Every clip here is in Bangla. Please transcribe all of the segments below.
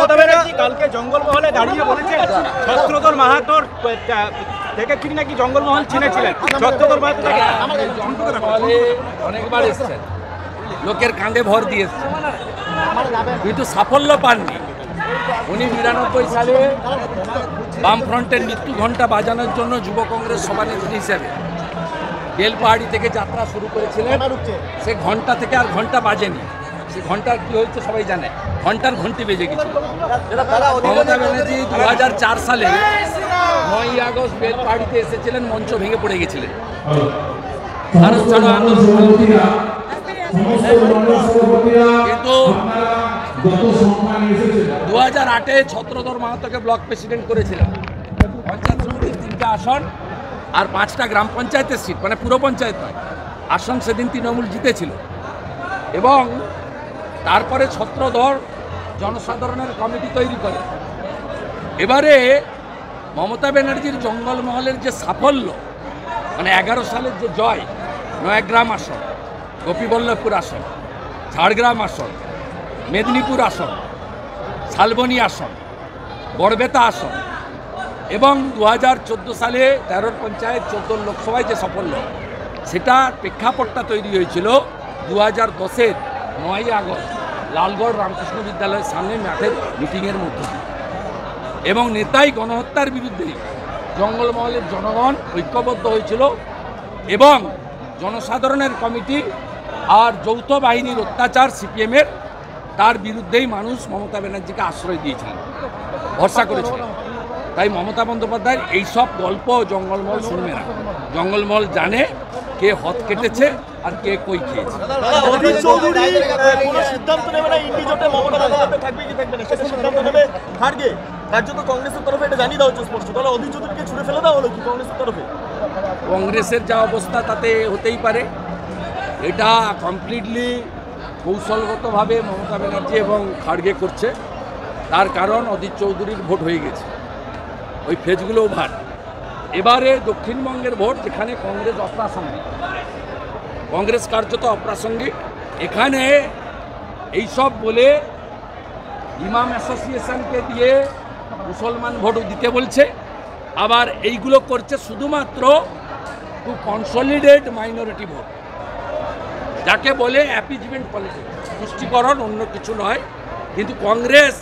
মমতা ব্যানার্জি কালকে জঙ্গলমহলে দাঁড়িয়ে বলেছে ছত্রধর মাহাতোর থেকে তিনি নাকি জঙ্গলমহল ছিনেছিলেন। ছত্রধর মাহাতো অনেকবার এসেছেন, লোকের কাঁধে ভর দিয়ে এসছেন, কিন্তু সাফল্য পাননি। উনি ৯২ সালে বামফ্রন্টের মৃত্যু ঘণ্টা বাজানোর জন্য যুব কংগ্রেস সভানেত্রী হিসেবে বেলপাহাড়ি থেকে যাত্রা শুরু করেছিলেন। সে ঘন্টা থেকে আর ঘন্টা বাজেনি। সে ঘন্টার কি হয়েছে সবাই জানে, ঘন্টার ঘন্টি বেজে গেছিল। মমতা ব্যানার্জি ২০০৪ সালে ৯ই আগস্ট বেলপাহাড়িতে এসেছিলেন, মঞ্চ ভেঙে পড়ে গেছিলেন। ভারত ছাড়ো আন্দোলন, কিন্তু ২০০৮-এ ছত্রধর মাহাতোকে ব্লক প্রেসিডেন্ট করেছিলেন। পঞ্চায়েত সমিতির ৩টা আসন আর 5টা গ্রাম পঞ্চায়েতের সিট, মানে পুরো পঞ্চায়েত নয়, আসন সেদিন তৃণমূল জিতেছিল। এবং তারপরে ছত্রধর জনসাধারণের কমিটি তৈরি করে। এবারে মমতা ব্যানার্জির জঙ্গলমহলের যে সাফল্য, মানে 11 সালের যে জয়, নয়াগ্রাম আসন, গোপীবল্লভপুর আসন, ঝাড়গ্রাম আসন, মেদিনীপুর আসন, শালবনী আসন, বড়বেতা আসন, এবং 2014 সালে 13 পঞ্চায়েত 14 লোকসভায় যে সাফল্য, সেটার প্রেক্ষাপটটা তৈরি হয়েছিল 2010-এর 9ই আগস্ট লালগড় রামকৃষ্ণ বিদ্যালয়ের সামনে মাঠের মিটিংয়ের মধ্যে দিয়ে। এবং নেতাই গণহত্যার বিরুদ্ধে জঙ্গলমহলের জনগণ ঐক্যবদ্ধ হয়েছিল এবং জনসাধারণের কমিটি আর যৌথ বাহিনীর অত্যাচার সিপিএমের, তার বিরুদ্ধেই মানুষ মমতা ব্যানার্জিকে আশ্রয় দিয়েছিলেন, ভরসা করেছিলেন। তাই মমতা বন্দ্যোপাধ্যায়ের এইসব গল্প জঙ্গলমহল শুনবে না। জঙ্গলমহল জানে কে হদ কেটেছে আর কে কই খেয়েছে। কংগ্রেসের যা অবস্থা তাতে হতেই পারে। এটা কমপ্লিটলি কৌশলগতভাবে মমতা ব্যানার্জি এবং খাড়গে করছে। তার কারণ অধীর চৌধুরীর ভোট হয়ে গেছে, ওই ফেজগুলো ওভার। এবারে দক্ষিণবঙ্গের ভোট, যেখানে কংগ্রেস অপ্রাসঙ্গিক, কংগ্রেস কার্যত অপ্রাসঙ্গিক, এখানে এইসব বলে ইমাম অ্যাসোসিয়েশনকে দিয়ে মুসলমান ভোট দিতে বলছে। আবার এইগুলো করছে শুধুমাত্র টু কনসলিডেট মাইনরিটি ভোট, যাকে বলে অ্যাপিজমেন্ট পলিটিক্স, তুষ্টিকরণ, অন্য কিছু নয়। কিন্তু কংগ্রেস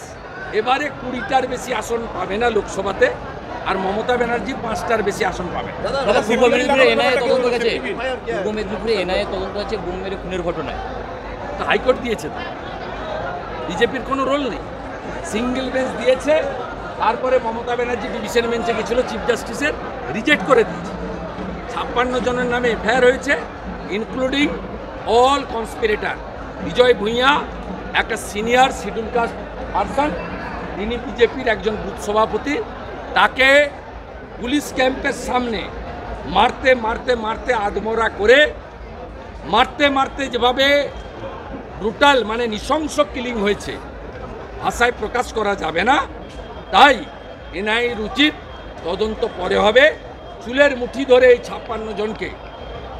এবারে 20টার বেশি আসন পাবে না লোকসভাতে, আর মমতা ব্যানার্জি 5টার বেশি আসন পাবে। পূর্ব মেদিনীপুরে এনআইএ তদন্ত গেছে, পূর্ব মেদিনীপুরে এনআইএ তদন্ত আছে বোম মেরে খুনের ঘটনায়। তা হাইকোর্ট দিয়েছে, তো বিজেপির কোনো রোল নেই, সিঙ্গেল বেঞ্চ দিয়েছে। তারপরে মমতা ব্যানার্জি ডিভিশন বেঞ্চে গেছিল, চিফ জাস্টিসের রিজেক্ট করে দিয়েছে। 56 জনের নামে এফআইআর হয়েছে, ইনক্লুডিং অল কনস্পিরেটার। বিজয় ভূঁইয়া একটা সিনিয়র শিডিউল কাস্ট পারসন, তিনি বিজেপির একজন বুথ সভাপতি, তাকে পুলিশ ক্যাম্পের সামনে মারতে মারতে মারতে আধমরা করে, মারতে মারতে যেভাবে ব্রুটাল, মানে নৃশংস কিলিং হয়েছে, ভাষায় প্রকাশ করা যাবে না। তাই এনআইএর উচিত তদন্ত পরে হবে, চুলের মুঠি ধরে এই 56 জনকে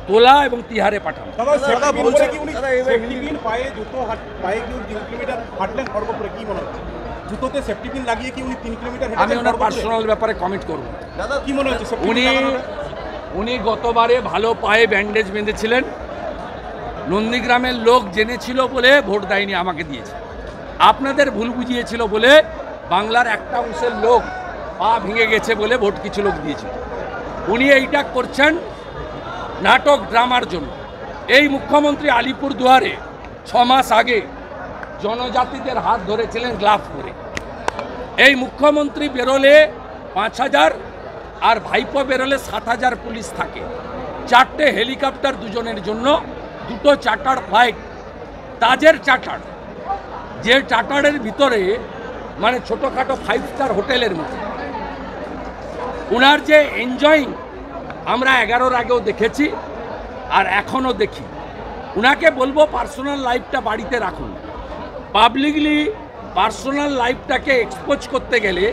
তোলা এবং তিহারে পাঠানো। আমি ওনার পার্সোনাল ব্যাপারে কমেন্ট করব। উনি গতবারে ভালো পায়ে ব্যান্ডেজ বেঁধেছিলেন, নন্দীগ্রামের লোক জেনেছিল বলে ভোট দেয়নি, আমাকে দিয়েছে। আপনাদের ভুল বুঝিয়েছিল বলে বাংলার একটা অংশের লোক পা ভেঙে গেছে বলে ভোট কিছু লোক দিয়েছিল। উনি এইটা করছেন নাটক, ড্রামার জন্য। এই মুখ্যমন্ত্রী আলিপুরদুয়ারে 6 মাস আগে জনজাতিদের হাত ধরেছিলেন গ্লাভ করে। এই মুখ্যমন্ত্রী বেরোলে 5000 আর ভাইপো বেরোলে 7000 পুলিশ থাকে, 4টে হেলিকপ্টার দুজনের জন্য, 2টো চার্টার ফ্লাইট, তাজের চার্টার, যে চার্টারের ভিতরে মানে ছোটোখাটো 5 স্টার হোটেলের মতো। ওনার যে এনজয়িং আমরা 11-র আগেও দেখেছি আর এখনও দেখি। ওনাকে বলবো পার্সোনাল লাইফটা বাড়িতে রাখুন। পাবলিকলি পার্সোনাল লাইফটাকে এক্সপোজ করতে গেলে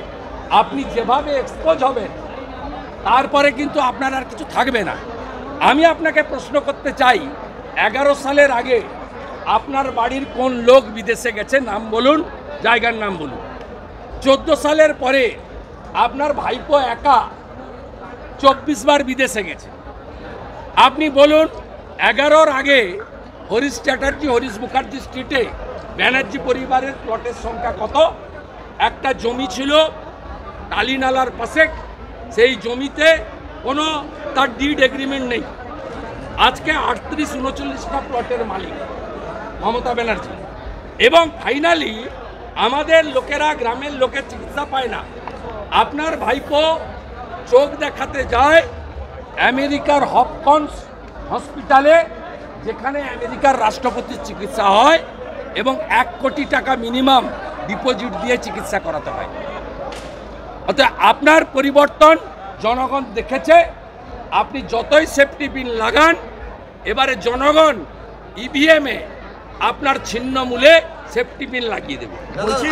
আপনি যেভাবে এক্সপোজ হবেন, তারপরে কিন্তু আপনার আর কিছু থাকবে না। আমি আপনাকে প্রশ্ন করতে চাই, 11 সালের আগে আপনার বাড়ির কোন লোক বিদেশে গেছে? নাম বলুন, জায়গার নাম বলুন। 14 সালের পরে আপনার ভাইপো একা 24 বার বিদেশে গেছে। আপনি বলুন 11-র আগে হরিশ চ্যাটার্জি হরিশ মুখার্জি স্ট্রিটে ব্যানার্জি পরিবারের প্লটের সংখ্যা কত? একটা জমি ছিল টালিনালার পাশে, সেই জমিতে কোনো তার ডিড এগ্রিমেন্ট নেই। আজকে 38-39টা প্লটের মালিক মমতা ব্যানার্জি। এবং ফাইনালি আমাদের লোকেরা, গ্রামের লোকের চিকিৎসা পায় না। আপনার ভাইপো চোখ দেখাতে যায় আমেরিকার হপকন্স হসপিটালে, যেখানে আমেরিকার রাষ্ট্রপতির চিকিৎসা হয় এবং 1 কোটি টাকা মিনিমাম ডিপোজিট দিয়ে চিকিৎসা করাতে হয়। অর্থাৎ আপনার পরিবর্তন জনগণ দেখেছে। আপনি যতই সেফটি পিন লাগান, এবারে জনগণ ইভিএমে আপনার ছিন্নমূলে সেফটি পিন লাগিয়ে দেবে। বলছি